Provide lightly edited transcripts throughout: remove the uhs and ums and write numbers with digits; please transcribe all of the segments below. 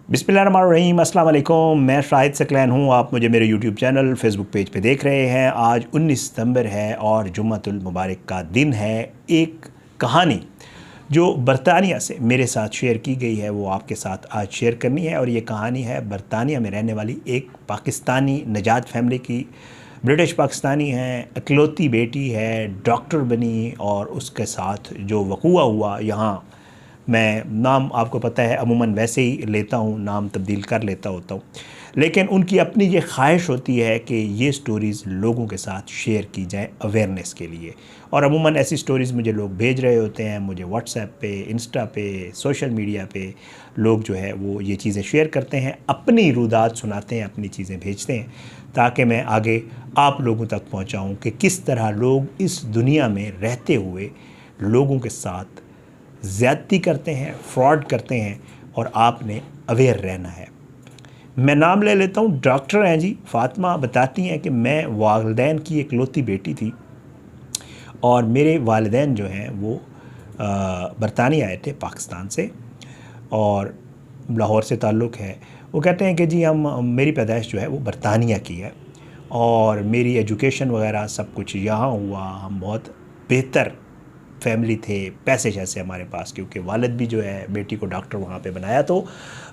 बिस्मिल्लाहिर्रहमानिर्रहीम, अस्सलाम वालेकुम। मैं शाहिद सकलैन हूँ। आप मुझे मेरे यूट्यूब चैनल फेसबुक पेज पे देख रहे हैं। आज 19 सितंबर है और जुम्मतुल मुबारक का दिन है। एक कहानी जो बरतानिया से मेरे साथ शेयर की गई है वो आपके साथ आज शेयर करनी है। और ये कहानी है बरतानिया में रहने वाली एक पाकिस्तानी नजात फैमिली की। ब्रिटिश पाकिस्तानी है, इकलौती बेटी है, डॉक्टर बनी और उसके साथ जो वक़ूआ हुआ यहाँ, मैं नाम आपको पता है अमूमन वैसे ही लेता हूँ, नाम तब्दील कर लेता होता हूँ, लेकिन उनकी अपनी ये ख्वाहिश होती है कि ये स्टोरीज़ लोगों के साथ शेयर की जाए अवेयरनेस के लिए। और अमूमन ऐसी स्टोरीज़ मुझे लोग भेज रहे होते हैं, मुझे व्हाट्सएप पे, इंस्टा पे, सोशल मीडिया पे लोग जो है वो ये चीज़ें शेयर करते हैं, अपनी रुदात सुनाते हैं, अपनी चीज़ें भेजते हैं ताकि मैं आगे आप लोगों तक पहुँचाऊँ कि किस तरह लोग इस दुनिया में रहते हुए लोगों के साथ ज़्यादती करते हैं, फ्रॉड करते हैं और आपने अवेयर रहना है। मैं नाम ले लेता हूँ, डॉक्टर हैं जी फ़ातिमा। बताती हैं कि मैं वालिदैन की इकलौती बेटी थी और मेरे वालिदैन जो हैं वो बरतानिया आए थे पाकिस्तान से और लाहौर से ताल्लुक़ है। वो कहते हैं कि जी मेरी पैदाइश जो है वो बरतानिया की है और मेरी एजुकेशन वगैरह सब कुछ यहाँ हुआ। हम बहुत बेहतर फैमिली थे, पैसे जैसे हमारे पास, क्योंकि वालिद भी जो है बेटी को डॉक्टर वहाँ पे बनाया, तो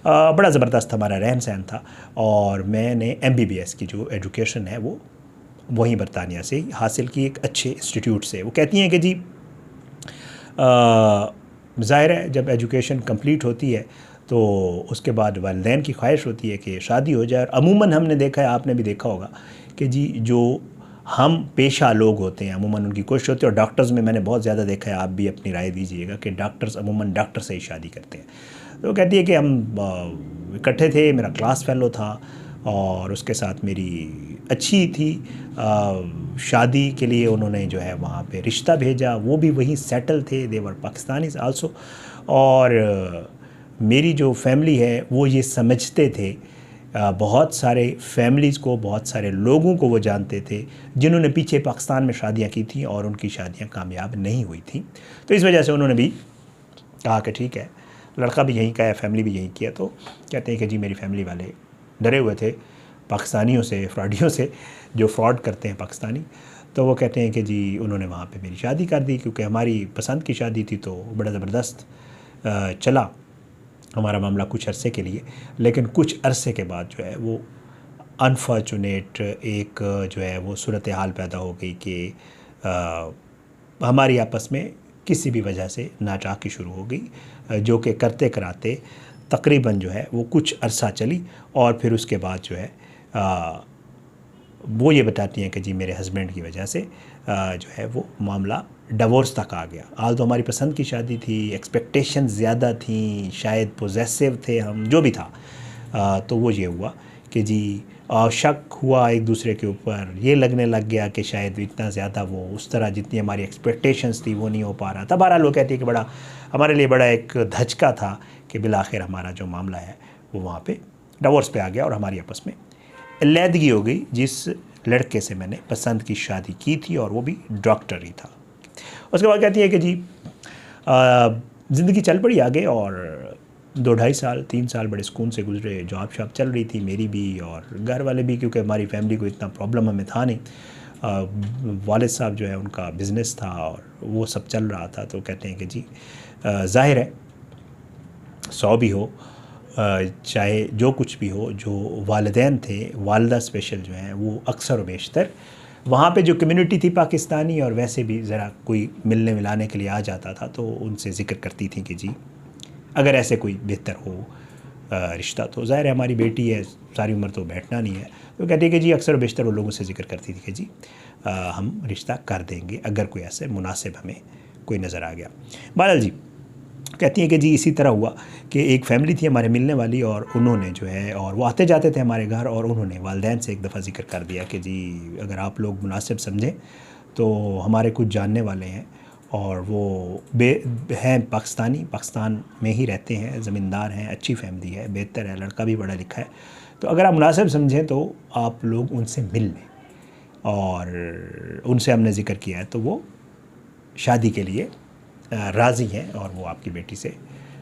बड़ा ज़बरदस्त हमारा रहन सहन था। और मैंने MBBS की जो एजुकेशन है वो वहीं बरतानिया से ही हासिल की, एक अच्छे इंस्टीट्यूट से। वो कहती हैं कि जी ज़ाहिर है जब एजुकेशन कंप्लीट होती है तो उसके बाद वालिदैन की ख्वाहिश होती है कि शादी हो जाए। और अमूमन हमने देखा है, आपने भी देखा होगा कि जी जो हम पेशा लोग होते हैं अमूमन उनकी कोशिश होती है, और डॉक्टर्स में मैंने बहुत ज़्यादा देखा है, आप भी अपनी राय दीजिएगा, कि डॉक्टर्स अमूमन डॉक्टर से ही शादी करते हैं। तो वो कहती है कि हम इकट्ठे थे, मेरा क्लास फेलो था और उसके साथ मेरी अच्छी थी शादी के लिए उन्होंने जो है वहाँ पे रिश्ता भेजा, वो भी वहीं सेटल थे, देवर पाकिस्तानी आल्सो। और मेरी जो फैमिली है वो ये समझते थे, बहुत सारे फैमिलीज़ को, बहुत सारे लोगों को वो जानते थे जिन्होंने पीछे पाकिस्तान में शादियां की थी और उनकी शादियां कामयाब नहीं हुई थी। तो इस वजह से उन्होंने भी कहा कि ठीक है, लड़का भी यहीं का है, फैमिली भी यहीं की है। तो कहते हैं कि जी मेरी फैमिली वाले डरे हुए थे पाकिस्तानियों से, फ्रॉडियों से, जो फ्रॉड करते हैं पाकिस्तानी। तो वो कहते हैं कि जी उन्होंने वहाँ पर मेरी शादी कर दी, क्योंकि हमारी पसंद की शादी थी तो बड़ा ज़बरदस्त चला हमारा मामला कुछ अरसे के लिए। लेकिन कुछ अरसे के बाद जो है वो अनफॉर्चुनेट एक जो है वो सूरत हाल पैदा हो गई कि हमारी आपस में किसी भी वजह से नाचाकी शुरू हो गई, जो कि करते कराते तकरीबन जो है वो कुछ अरसा चली। और फिर उसके बाद जो है वो ये बताती हैं कि जी मेरे हस्बैंड की वजह से जो है वो मामला डिवोर्स तक आ गया। आज तो हमारी पसंद की शादी थी, एक्सपेक्टेशन ज़्यादा थी, शायद पोजेसिव थे हम, जो भी था। तो वो ये हुआ कि जी शक हुआ एक दूसरे के ऊपर, ये लगने लग गया कि शायद इतना ज़्यादा वो उस तरह जितनी हमारी एक्सपेक्टेशंस थी वो नहीं हो पा रहा था। बहरहाल लोग कहते हैं कि बड़ा हमारे लिए बड़ा एक धचका था कि बिलाखिर हमारा जो मामला है वो वहाँ पे डिवोर्स पे आ गया और हमारी आपस में अलहदगी हो गई जिस लड़के से मैंने पसंद की शादी की थी, और वो भी डॉक्टर ही था। उसके बाद कहती है कि जी ज़िंदगी चल पड़ी आगे और 2-2.5 साल 3 साल बड़े सुकून से गुजरे। जॉब शॉप चल रही थी मेरी भी और घर वाले भी, क्योंकि हमारी फैमिली को इतना प्रॉब्लम हमें था नहीं। वालिद साहब जो है उनका बिज़नेस था और वो सब चल रहा था। तो कहते हैं कि जी ज़ाहिर है 100 भी हो, चाहे जो कुछ भी हो, जो वालिदैन थे, वालदा स्पेशल जो हैं, वो अक्सर व बेशतर वहाँ पे जो कम्युनिटी थी पाकिस्तानी, और वैसे भी ज़रा कोई मिलने मिलाने के लिए आ जाता था तो उनसे ज़िक्र करती थी कि जी अगर ऐसे कोई बेहतर हो रिश्ता, तो ज़ाहिर है हमारी बेटी है, सारी उम्र तो बैठना नहीं है। तो कहती है कि जी अक्सर बेशतर वो लोगों से ज़िक्र करती थी कि जी हम रिश्ता कर देंगे अगर कोई ऐसे मुनासिब हमें कोई नज़र आ गया। बहरहाल जी कहती हैं कि जी इसी तरह हुआ कि एक फ़ैमिली थी हमारे मिलने वाली, और उन्होंने जो है, और वो आते जाते थे हमारे घर, और उन्होंने वालिदैन से एक दफ़ा ज़िक्र कर दिया कि जी अगर आप लोग मुनासिब समझें तो हमारे कुछ जानने वाले हैं और वो हैं पाकिस्तानी, पाकिस्तान में ही रहते हैं, ज़मींदार हैं, अच्छी फैमिली है, बेहतर है, लड़का भी पढ़ा लिखा है, तो अगर आप मुनासिब समझें तो आप लोग उनसे मिल लें। और उनसे हमने ज़िक्र किया है तो वो शादी के लिए राज़ी हैं और वो आपकी बेटी से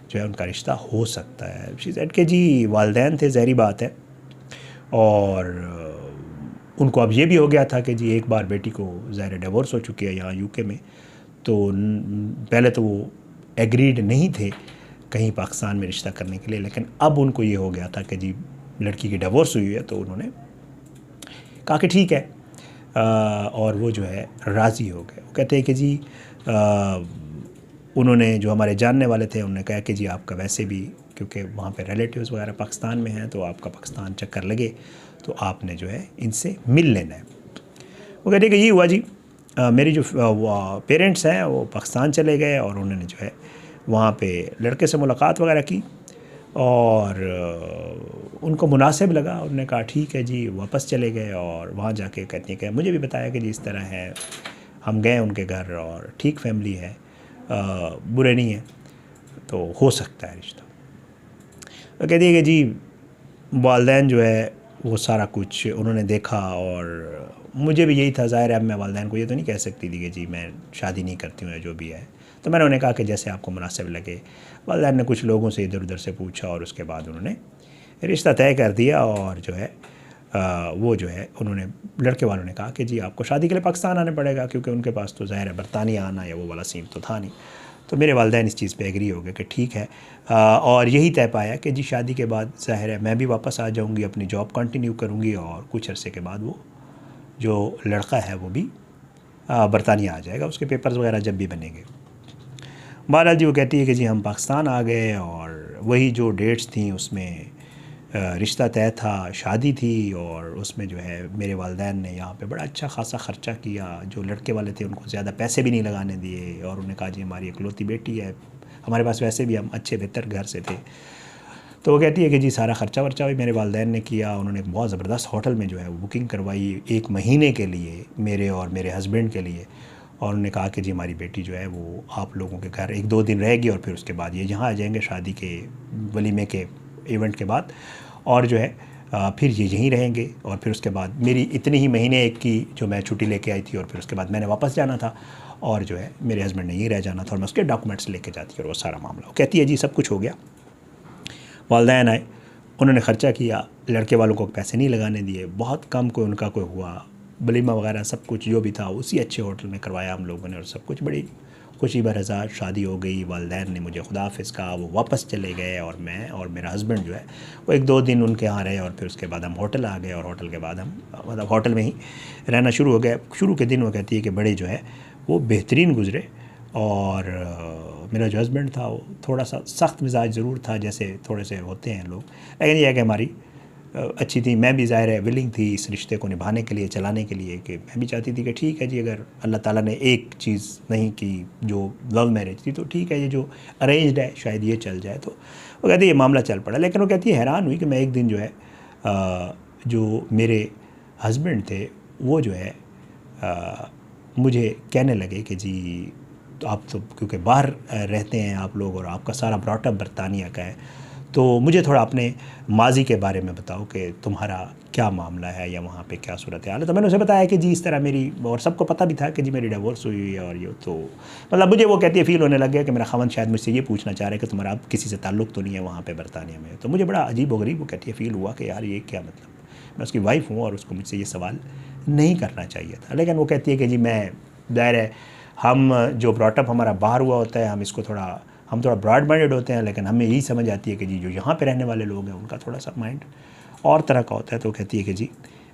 जो है उनका रिश्ता हो सकता है। शी सेड कि जी वालिदैन थे, ज़ाहिर बात है, और उनको अब ये भी हो गया था कि जी एक बार बेटी को ज़ाहिर डिवोर्स हो चुकी है यहाँ यूके में, तो पहले तो वो एग्रीड नहीं थे कहीं पाकिस्तान में रिश्ता करने के लिए, लेकिन अब उनको ये हो गया था कि जी लड़की की डिवोर्स हुई है, तो उन्होंने कहा कि ठीक है, और वो जो है राज़ी हो गए। वो कहते हैं कि जी उन्होंने, जो हमारे जानने वाले थे, उन्होंने कहा कि जी आपका वैसे भी, क्योंकि वहाँ पे रिलेटिव्स वगैरह पाकिस्तान में हैं, तो आपका पाकिस्तान चक्कर लगे तो आपने जो है इनसे मिल लेना है। वो कहते हैं कि ये हुआ जी, मेरी जो पेरेंट्स हैं वो पाकिस्तान चले गए और उन्होंने जो है वहाँ पे लड़के से मुलाकात वगैरह की, और उनको मुनासिब लगा, उन्होंने कहा ठीक है जी, वापस चले गए। और वहाँ जाके कहती हैं कि मुझे भी बताया कि जी इस तरह है, हम गए उनके घर और ठीक फैमिली है, बुरे नहीं है, तो हो सकता है रिश्ता। तो कहती है कि जी वालिदैन जो है वो सारा कुछ उन्होंने देखा, और मुझे भी यही था, ज़ाहिर है अब मैं वालिदैन को ये तो नहीं कह सकती थी कि जी मैं शादी नहीं करती हूँ या जो भी है, तो मैंने उन्हें कहा कि जैसे आपको मुनासिब लगे। वालिदैन ने कुछ लोगों से इधर उधर से पूछा और उसके बाद उन्होंने रिश्ता तय कर दिया, और जो है वो जो है उन्होंने, लड़के वालों ने कहा कि जी आपको शादी के लिए पाकिस्तान आने पड़ेगा, क्योंकि उनके पास तो ज़ाहिर है बरतानिया आना या वो वाला सीन तो था नहीं। तो मेरे वालिदैन इस चीज़ पे एग्री हो गए कि ठीक है, और यही तय पाया कि जी शादी के बाद ज़ाहिर है मैं भी वापस आ जाऊंगी, अपनी जॉब कंटिन्यू करूंगी, और कुछ अरसे के बाद वो जो लड़का है वो भी बरतानिया आ जाएगा, उसके पेपर्स वगैरह जब भी बनेंगे। बहरहाल जी वो कहती है कि जी हम पाकिस्तान आ गए, और वही जो डेट्स थी उसमें रिश्ता तय था, शादी थी, और उसमें जो है मेरे वालिदैन ने यहाँ पे बड़ा अच्छा खासा ख़र्चा किया। जो लड़के वाले थे उनको ज़्यादा पैसे भी नहीं लगाने दिए, और उन्होंने कहा जी हमारी इकलौती बेटी है, हमारे पास वैसे भी हम अच्छे बेहतर घर से थे। तो वो कहती है कि जी सारा ख़र्चा वर्चा भी मेरे वालिदैन ने किया। उन्होंने एक बहुत ज़बरदस्त होटल में जो है वो बुकिंग करवाई 1 महीने के लिए, मेरे और मेरे हस्बैंड के लिए, और उन्होंने कहा कि जी हमारी बेटी जो है वो आप लोगों के घर 1-2 दिन रहेगी, और फिर उसके बाद ये यहाँ आ जाएंगे शादी के वलीमे के इवेंट के बाद, और जो है फिर ये यहीं रहेंगे। और फिर उसके बाद मेरी इतनी ही महीने एक की जो मैं छुट्टी लेके आई थी, और फिर उसके बाद मैंने वापस जाना था, और जो है मेरे हस्बैंड ने यहीं रह जाना था, और मैं उसके डॉक्यूमेंट्स लेके जाती और वो सारा मामला। वो कहती है जी सब कुछ हो गया, वालिदैन आए, उन्होंने ख़र्चा किया, लड़के वालों को पैसे नहीं लगाने दिए, बहुत कम कोई उनका कोई हुआ, वलीमा वगैरह सब कुछ जो भी था उसी अच्छे होटल में करवाया हम लोगों ने, और सब कुछ बड़ी खुशी भरहज़ार शादी हो गई। वालिदैन ने मुझे खुदा हाफ़िज़ कहा, वो वापस चले गए, और मैं और मेरा हस्बैंड जो है वो 1-2 दिन उनके यहाँ रहे, और फिर उसके बाद हम होटल आ गए, और होटल के बाद हम मतलब होटल में ही रहना शुरू हो गया। शुरू के दिन वो कहती है कि बड़े जो है वो बेहतरीन गुज़रे, और मेरा जो हस्बैंड था वो थोड़ा सा सख्त मिजाज ज़रूर था, जैसे थोड़े से होते हैं लोग, लेकिन यह है कि हमारी अच्छी थी। मैं भी ज़ाहिर है विलिंग थी इस रिश्ते को निभाने के लिए, चलाने के लिए, कि मैं भी चाहती थी कि ठीक है जी, अगर अल्लाह ताला ने एक चीज़ नहीं की जो लव मैरिज थी, तो ठीक है ये जो अरेंज्ड है शायद ये चल जाए। तो वो कहती है ये मामला चल पड़ा। लेकिन वो कहती है हैरान हुई कि मैं एक दिन जो है जो मेरे हस्बैंड थे वो जो है मुझे कहने लगे कि जी तो आप तो क्योंकि बाहर रहते हैं आप लोग, और आपका सारा ब्रॉटअप बरतानिया का है, तो मुझे थोड़ा अपने माजी के बारे में बताओ कि तुम्हारा क्या मामला है या वहाँ पे क्या सूरत हाल है। तो मैंने उसे बताया कि जी इस तरह मेरी, और सबको पता भी था कि जी मेरी डिवोर्स हुई है, और ये तो मतलब मुझे वो कहती है फ़ील होने लग गया कि मेरा ख़ावंद शायद मुझसे ये पूछना चाह रहा है कि तुम्हारा अब किसी से ताल्लुक़ तो नहीं है वहाँ पर बरतानिया में। तो मुझे बड़ा अजीब व गरीब वो कहती है फ़ील हुआ कि यार ये क्या मतलब, मैं उसकी वाइफ हूँ और उसको मुझसे ये सवाल नहीं करना चाहिए था। लेकिन वो कहती है कि जी मैं ज़ाहिर है हम जो ब्रॉटअप हमारा बाहर हुआ होता है, हम थोड़ा ब्रॉड माइंडेड होते हैं, लेकिन हमें यही समझ आती है कि जी जो यहाँ पे रहने वाले लोग हैं उनका थोड़ा सा माइंड और तरह का होता है। तो कहती है कि जी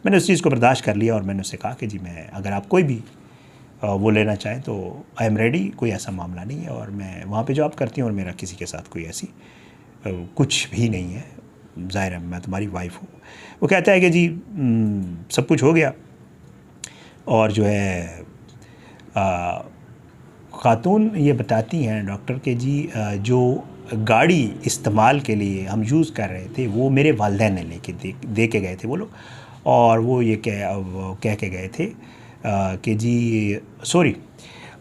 मैंने उस चीज़ को बर्दाश्त कर लिया, और मैंने उससे कहा कि जी मैं, अगर आप कोई भी वो लेना चाहें तो आई एम रेडी, कोई ऐसा मामला नहीं है, और मैं वहाँ पे जॉब करती हूँ और मेरा किसी के साथ कोई ऐसी कुछ भी नहीं है, ज़ाहिर है मैं तुम्हारी वाइफ हूँ। वो कहता है कि जी सब कुछ हो गया, और जो है ख़ातून ये बताती हैं डॉक्टर के जी जो गाड़ी इस्तेमाल के लिए हम यूज़ कर रहे थे वो मेरे वालिदैन ने लेके दे के गए थे वो लोग, और वो ये कह के गए थे कि जी सॉरी,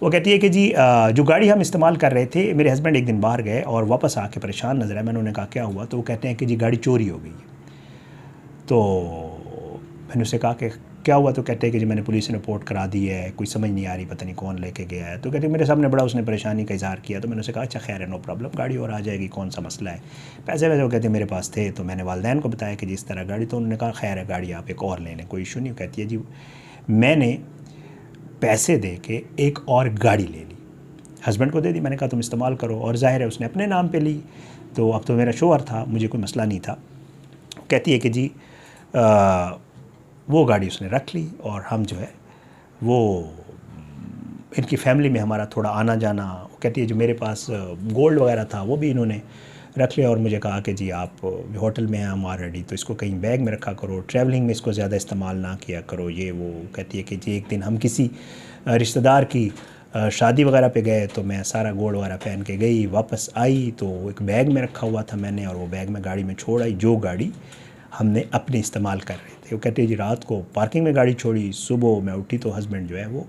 वो कहती है कि जी जो गाड़ी हम इस्तेमाल कर रहे थे, मेरे हस्बैंड एक दिन बाहर गए और वापस आके परेशान नज़र आए। मैंने उन्हें कहा क्या हुआ, तो वो कहते हैं कि जी गाड़ी चोरी हो गई है। तो मैंने उससे कहा कि क्या हुआ? तो कहते हैं कि जी मैंने पुलिस रिपोर्ट करा दी है, कोई समझ नहीं आ रही, पता नहीं कौन लेके गया है। तो कहते हैं मेरे सामने बड़ा उसने परेशानी का इज़हार किया। तो मैंने उससे कहा अच्छा खैर है, नो प्रॉब्लम, गाड़ी और आ जाएगी, कौन सा मसला है। पैसे वैसे वो कहते हैं मेरे पास थे, तो मैंने वालिदैन को बताया कि जिस तरह गाड़ी, तो उन्होंने कहा खैर है, गाड़ी आप एक और ले लें, कोई इशू नहीं। कहती है जी मैंने पैसे दे के एक और गाड़ी ले ली, हस्बैंड को दे दी, मैंने कहा तुम इस्तेमाल करो, और ज़ाहिर है उसने अपने नाम पे ली, तो अब तो मेरा शोहर था, मुझे कोई मसला नहीं था। कहती है कि जी वो गाड़ी उसने रख ली, और हम जो है वो इनकी फैमिली में हमारा थोड़ा आना जाना, वो कहती है जो मेरे पास गोल्ड वगैरह था वो भी इन्होंने रख लिया, और मुझे कहा कि जी आप होटल में हैं हम ऑलरेडी, तो इसको कहीं बैग में रखा करो, ट्रैवलिंग में इसको ज़्यादा इस्तेमाल ना किया करो, ये वो। कहती है कि जी एक दिन हम किसी रिश्तेदार की शादी वगैरह पे गए, तो मैं सारा गोल्ड वगैरह पहन के गई, वापस आई तो एक बैग में रखा हुआ था मैंने, और वो बैग में गाड़ी में छोड़ आई, जो गाड़ी हमने अपने इस्तेमाल कर रहे थे। वो कहते हैं जी रात को पार्किंग में गाड़ी छोड़ी, सुबह मैं उठी तो हस्बैंड जो है वो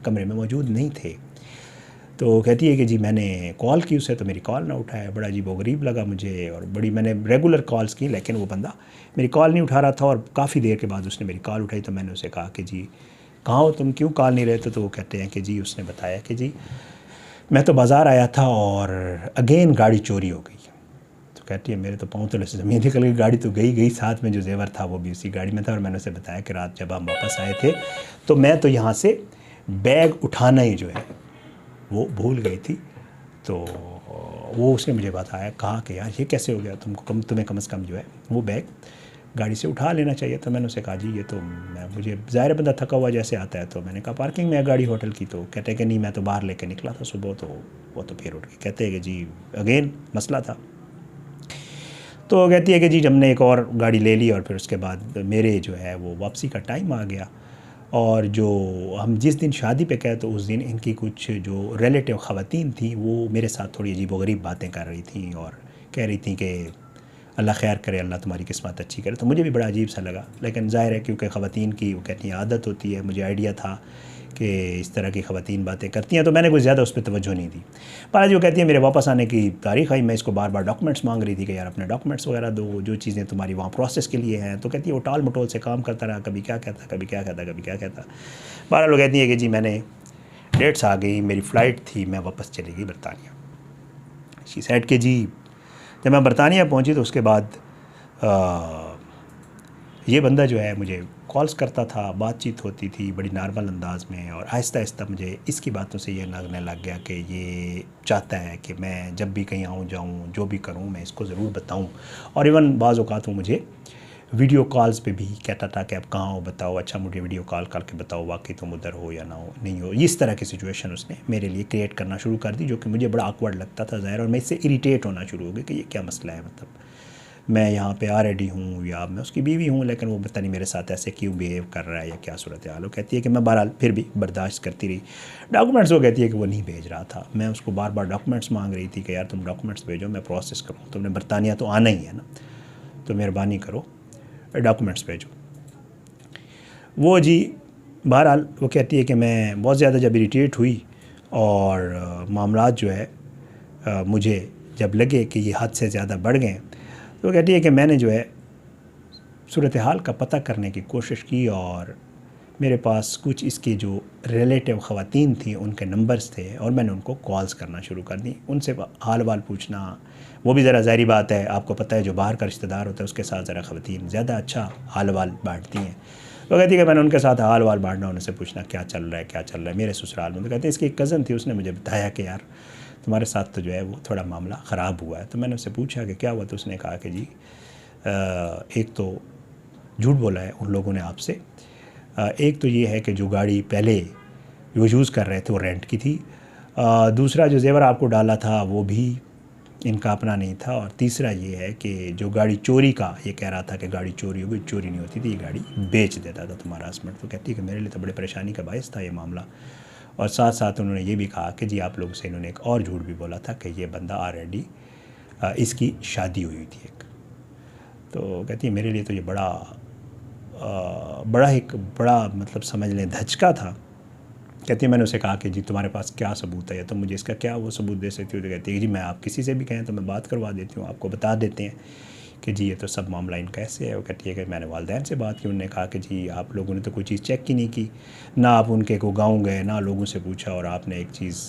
कमरे में मौजूद नहीं थे। तो कहती है कि जी मैंने कॉल की उसे, तो मेरी कॉल ना उठाया, बड़ा अजीब व गरीब लगा मुझे, और बड़ी मैंने रेगुलर कॉल्स की, लेकिन वो बंदा मेरी कॉल नहीं उठा रहा था, और काफ़ी देर के बाद उसने मेरी कॉल उठाई। तो मैंने उसे कहा कि जी कहाँ हो तुम, क्यों कॉल नहीं रहे थे? तो वो कहते हैं कि जी उसने बताया कि जी मैं तो बाज़ार आया था और अगेन गाड़ी चोरी हो गई। तो कहती है मेरे तो पाँव तले से ज़मीन निकल गई, गाड़ी तो गई, साथ में जो जेवर था वो भी उसी गाड़ी में था। और मैंने उसे बताया कि रात जब हम वापस आए थे तो मैं तो यहाँ से बैग उठाना ही जो है वो भूल गई थी। तो वो उसने मुझे बताया, कहा कि यार ये कैसे हो गया, तुम्हें कम से कम जो है वो बैग गाड़ी से उठा लेना चाहिए। तो मैंने उसे कहा जी ये तो मुझे ज़ाहिर बंदा थका हुआ जैसे आता है, तो मैंने कहा पार्किंग में है गाड़ी होटल की। तो कहते हैं कि नहीं मैं तो बाहर लेके निकला था सुबह, तो वो तो फिर उठ के कहते हैं कि जी अगेन मसला था। तो कहती है कि जी हमने एक और गाड़ी ले ली, और फिर उसके बाद मेरे जो है वो वापसी का टाइम आ गया, और जो हम जिस दिन शादी पे गए तो उस दिन इनकी कुछ जो रिलेटिव ख़वातीन थी वो मेरे साथ थोड़ी अजीब व गरीब बातें कर रही थी, और कह रही थी कि अल्लाह खैर करे, अल्लाह तुम्हारी किस्मत अच्छी करे। तो मुझे भी बड़ा अजीब सा लगा, लेकिन ज़ाहिर है क्योंकि ख़वातीन की वो कहती हैं आदत होती है, मुझे आइडिया था कि इस तरह की ख़वातीन बातें करती हैं, तो मैंने कुछ ज़्यादा उस पर तवज्जो नहीं दी। पर जो कहती है मेरे वापस आने की तारीख़ आई, मैं इसको बार बार डॉक्यूमेंट्स मांग रही थी कि यार अपने डॉक्यूमेंट्स वगैरह दो, जो चीज़ें तुम्हारी वहाँ प्रोसेस के लिए हैं। तो कहती है वो टाल मटोल से काम करता रहा, कभी क्या कहता, कभी क्या कहता, कभी क्या कहता। बहरहाल वो कहती है कि जी मैंने डेट्स आ गई, मेरी फ़्लाइट थी, मैं वापस चली गई बरतानिया। शी सेड कि जी जब मैं बरतानिया पहुंची तो उसके बाद ये बंदा जो है मुझे कॉल्स करता था, बातचीत होती थी बड़ी नॉर्मल अंदाज में, और आहिस्ता आहिस्ता मुझे इसकी बातों से ये लगने लग गया कि ये चाहता है कि मैं जब भी कहीं आऊँ जाऊँ, जो भी करूँ मैं इसको ज़रूर बताऊँ। और इवन बाज़ औक़ात वो मुझे वीडियो कॉल्स पे भी कहता था कि आप कहाँ हो बताओ, अच्छा मुझे वीडियो कॉल करके बताओ वाकई तुम उधर हो या ना हो, नहीं हो। इस तरह की सिचुएशन उसने मेरे लिए क्रिएट करना शुरू कर दी, जो कि मुझे बड़ा ऑकवर्ड लगता था ज़ाहिर, और मैं इससे इरिटेट होना शुरू हो गया कि ये क्या मसला है, मतलब मैं यहाँ पे ऑलरेडी हूँ या मैं उसकी बीवी हूँ, लेकिन वो पता नहीं मेरे साथ ऐसे क्यों बिहेव कर रहा है या क्या सूरत हाल। वो कहती है कि मैं बहरहाल फिर भी बर्दाश्त करती रही। डॉक्यूमेंट्स वो कहती है कि वो नहीं भेज रहा था, मैं उसको बार बार डॉक्यूमेंट्स मांग रही थी कि यार तुम डॉक्यूमेंट्स भेजो, मैं प्रोसेस करूँ, तुमने बरतानिया तो आना ही है ना, तो मेहरबानी करो डॉक्यूमेंट्स भेजो। वो जी बहरहाल वो कहती है कि मैं बहुत ज़्यादा जब इरिटेट हुई और मामलात जो है मुझे जब लगे कि ये हद से ज़्यादा बढ़ गए, तो कहती है कि मैंने जो है सूरत हाल का पता करने की कोशिश की, और मेरे पास कुछ इसकी जो रिलेटिव ख़वातीन थी उनके नंबर्स थे, और मैंने उनको कॉल्स करना शुरू कर दी, उनसे हाल वाल पूछना। वो भी ज़रा ज़ाहिरी बात है, आपको पता है जो बाहर का रिश्तेदार होता है उसके साथ ज़रा ख़वातीन ज़्यादा अच्छा हाल वाल बांटती हैं। तो कहती है कि मैंने उनके साथ हाल वाल बांटना, उनसे पूछना क्या चल रहा है, क्या चल रहा है मेरे ससुराल में। तो कहते हैं इसकी एक कज़न थी, उसने मुझे बताया कि यार तुम्हारे साथ तो जो है वो थोड़ा मामला ख़राब हुआ है। तो मैंने उससे पूछा कि क्या हुआ, तो उसने कहा कि जी एक तो झूठ बोला है उन लोगों ने आपसे, एक तो ये है कि जो गाड़ी पहले वो यूज़ कर रहे थे वो रेंट की थी, दूसरा जो जेवर आपको डाला था वो भी इनका अपना नहीं था, और तीसरा ये है कि जो गाड़ी चोरी का ये कह रहा था कि गाड़ी चोरी हो गई, चोरी नहीं होती थी, ये गाड़ी बेच देता था तुम्हारा हस्बैंड। तो कहती है कि मेरे लिए तो बड़े परेशानी का बायस था ये मामला। और साथ साथ उन्होंने ये भी कहा कि जी आप लोगों से इन्होंने एक और झूठ भी बोला था कि ये बंदा ऑलरेडी इसकी शादी हुई थी एक। तो कहती है मेरे लिए तो ये बड़ा मतलब समझ लें धचका था। कहती है मैंने उसे कहा कि जी तुम्हारे पास क्या सबूत है, या तुम मुझे इसका क्या वो सबूत दे सकती हो। तो कहती है कि जी मैं आप किसी से भी कहें तो मैं बात करवा देती हूँ, आपको बता देते हैं कि जी ये तो सब मामला इनका ऐसे है। वो कहती है कि मैंने वालिदैन से बात की, उन्होंने कहा कि जी आप लोगों ने तो कोई चीज़ चेक ही नहीं की, ना आप उनके को गाँव गए, ना लोगों से पूछा, और आपने एक चीज़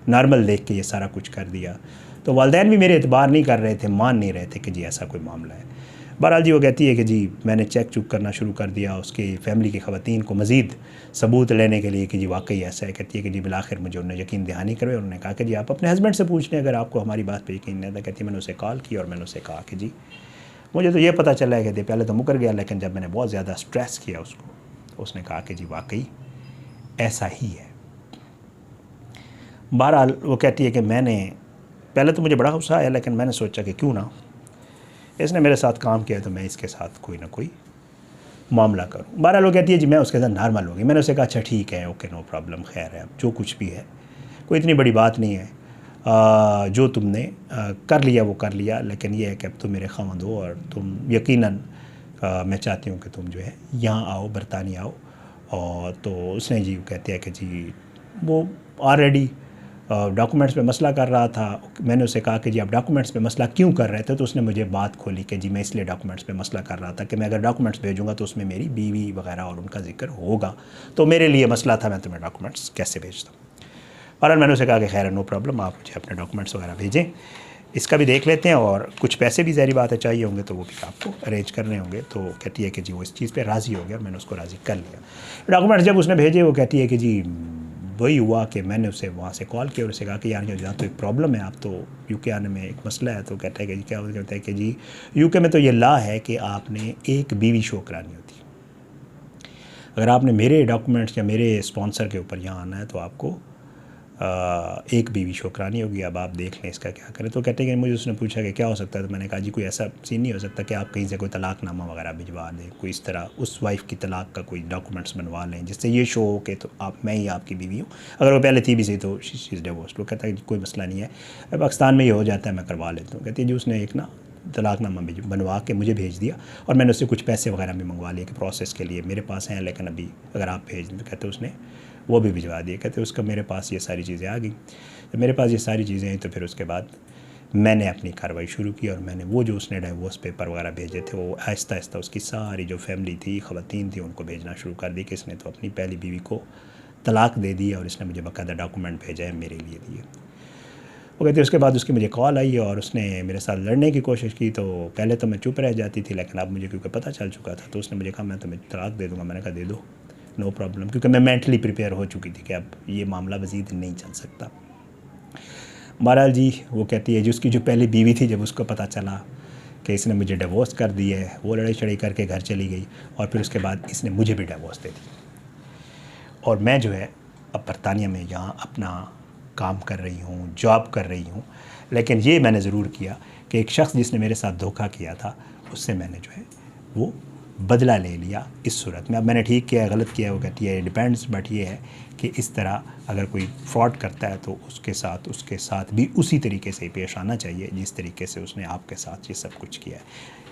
नॉर्मल देख के ये सारा कुछ कर दिया। तो वालिदैन भी मेरे एतबार नहीं कर रहे थे, मान नहीं रहे थे कि जी ऐसा कोई मामला है। बहरहाल जी वो कहती है कि जी मैंने चेक चुक करना शुरू कर दिया उसकी फ़ैमिली की ख़वातीन को मज़ीद सबूत लेने के लिए कि जी वाकई ऐसा है। कहती है कि जी बिलाखिर मुझे उन्होंने यकीन दहानी करवाई। उन्होंने कहा कि जी आप अपने हस्बैंड से पूछ लें अगर आपको हमारी बात पे यकीन नहीं था। कहती है मैंने उसे कॉल की और मैंने उसे कहा कि जी मुझे तो ये पता चला है। कहती पहले तो मुकर गया, लेकिन जब मैंने बहुत ज़्यादा स्ट्रेस किया उसको, तो उसने कहा कि जी वाकई ऐसा ही है। बहरहाल वो कहती है कि मैंने पहले तो मुझे बड़ा गुस्सा आया, लेकिन मैंने सोचा कि क्यों ना इसने मेरे साथ काम किया तो मैं इसके साथ कोई ना कोई मामला करूँ। बहरहाल वो कहती है जी मैं उसके साथ नॉर्मल हो गई। मैंने उससे कहा अच्छा ठीक है, ओके नो प्रॉब्लम, खैर है, अब जो कुछ भी है कोई इतनी बड़ी बात नहीं है, जो तुमने कर लिया वो कर लिया, लेकिन ये है कि अब तुम मेरे ख़ावंद हो और तुम यकीनन मैं चाहती हूँ कि तुम जो है यहाँ आओ, बरतानिया आओ। और तो उसने जी कहते हैं कि जी वो ऑलरेडी डॉक्यूमेंट्स पे मसला कर रहा था। मैंने उसे कहा कि जी आप डॉक्यूमेंट्स पे मसला क्यों कर रहे थे, तो उसने मुझे बात खोली कि जी मैं इसलिए डॉक्यूमेंट्स पे मसला कर रहा था कि मैं अगर डॉक्यूमेंट्स भेजूंगा तो उसमें मेरी बीवी वगैरह और उनका जिक्र होगा, तो मेरे लिए मसला था मैं तुम्हें डॉक्यूमेंट्स कैसे भेजता हूँ। और मैंने उसे कहा कि खैर नो प्रॉब्लम, आप मुझे अपने डॉक्यूमेंट्स वगैरह भेजें, इसका भी देख लेते हैं, और कुछ पैसे भी ज़ाहिर बात है चाहिए होंगे तो वो भी आपको अरेंज करने होंगे। तो कहती है कि जी वो इस चीज़ पे राज़ी हो गया और मैंने उसको राज़ी कर लिया। डॉक्यूमेंट्स जब उसने भेजे, वो कहती है कि जी वही हुआ कि मैंने उसे वहाँ से कॉल किया और उसे कहा कि यार जहाँ तो एक प्रॉब्लम है, आप तो यूके आने में एक मसला है। तो कहता है कि जी क्या, कहता है कि जी यूके में तो ये लॉ है कि आपने एक बीवी शो करानी होती है। अगर आपने मेरे डॉक्यूमेंट्स या मेरे स्पॉन्सर के ऊपर यहाँ आना है तो आपको एक बीवी शो करानी होगी। अब आप देख लें इसका क्या करें। तो कहते हैं कि मुझे उसने पूछा कि क्या हो सकता है, तो मैंने कहा जी कोई ऐसा सीन नहीं हो सकता कि आप कहीं से कोई तलाक़नामा वगैरह भिजवा दें, कोई इस तरह उस वाइफ़ की तलाक़ का कोई डॉक्यूमेंट्स बनवा लें जिससे ये शो हो कि तो आप मैं ही आपकी बीवी हूँ। अगर वो पहले थी भी सही तो शी इज़ डिवोर्स्ड। वो कहता है कोई मसला नहीं है, पाकिस्तान में ये हो जाता है, मैं करवा लेता हूँ। कहती है जी उसने एक ना तलाक़नामा बनवा के मुझे भेज दिया और मैंने उससे कुछ पैसे वगैरह भी मंगवा लिए कि प्रोसेस के लिए मेरे पास हैं, लेकिन अभी अगर आप भेज दें। तो कहते उसने वो भी भिजवा दिए। कहते उसका मेरे पास ये सारी चीज़ें आ गई। जब मेरे पास ये सारी चीज़ें आई तो फिर उसके बाद मैंने अपनी कार्रवाई शुरू की और मैंने वो जो उसने डाइवोर्स पेपर वगैरह भेजे थे वो आहिस्ता आहिस्ता उसकी सारी जो फैमिली थी, ख़वातीन थी, उनको भेजना शुरू कर दी कि इसने तो अपनी पहली बीवी को तलाक़ दे दी और इसने मुझे बाकायदा डॉक्यूमेंट भेजा है मेरे लिए दिए। वो कहते उसके बाद उसकी मुझे कॉल आई और उसने मेरे साथ लड़ने की कोशिश की। तो पहले तो मैं चुप रह जाती थी, लेकिन अब मुझे क्योंकि पता चल चुका था तो उसने मुझे कहा मैं तुम्हें तलाक़ दे दूँगा। मैंने कहा दे दो, नो प्रॉब्लम, क्योंकि मैं मेंटली प्रिपेयर हो चुकी थी कि अब ये मामला मज़ीद नहीं चल सकता। बहरहाल जी वो कहती है जी उसकी जो पहली बीवी थी, जब उसको पता चला कि इसने मुझे डिवोर्स कर दिया है, वो लड़ाई शड़ाई करके घर चली गई और फिर उसके बाद इसने मुझे भी डिवोर्स दे दी। और मैं जो है अब बरतानिया में यहाँ अपना काम कर रही हूँ, जॉब कर रही हूँ, लेकिन ये मैंने ज़रूर किया कि एक शख्स जिसने मेरे साथ धोखा किया था उससे मैंने जो है वो बदला ले लिया इस सूरत में। अब मैंने ठीक किया है गलत किया है वो कहती है डिपेंड्स, बट ये है कि इस तरह अगर कोई फ्रॉड करता है तो उसके साथ भी उसी तरीके से पेश आना चाहिए जिस तरीके से उसने आपके साथ ये सब कुछ किया है।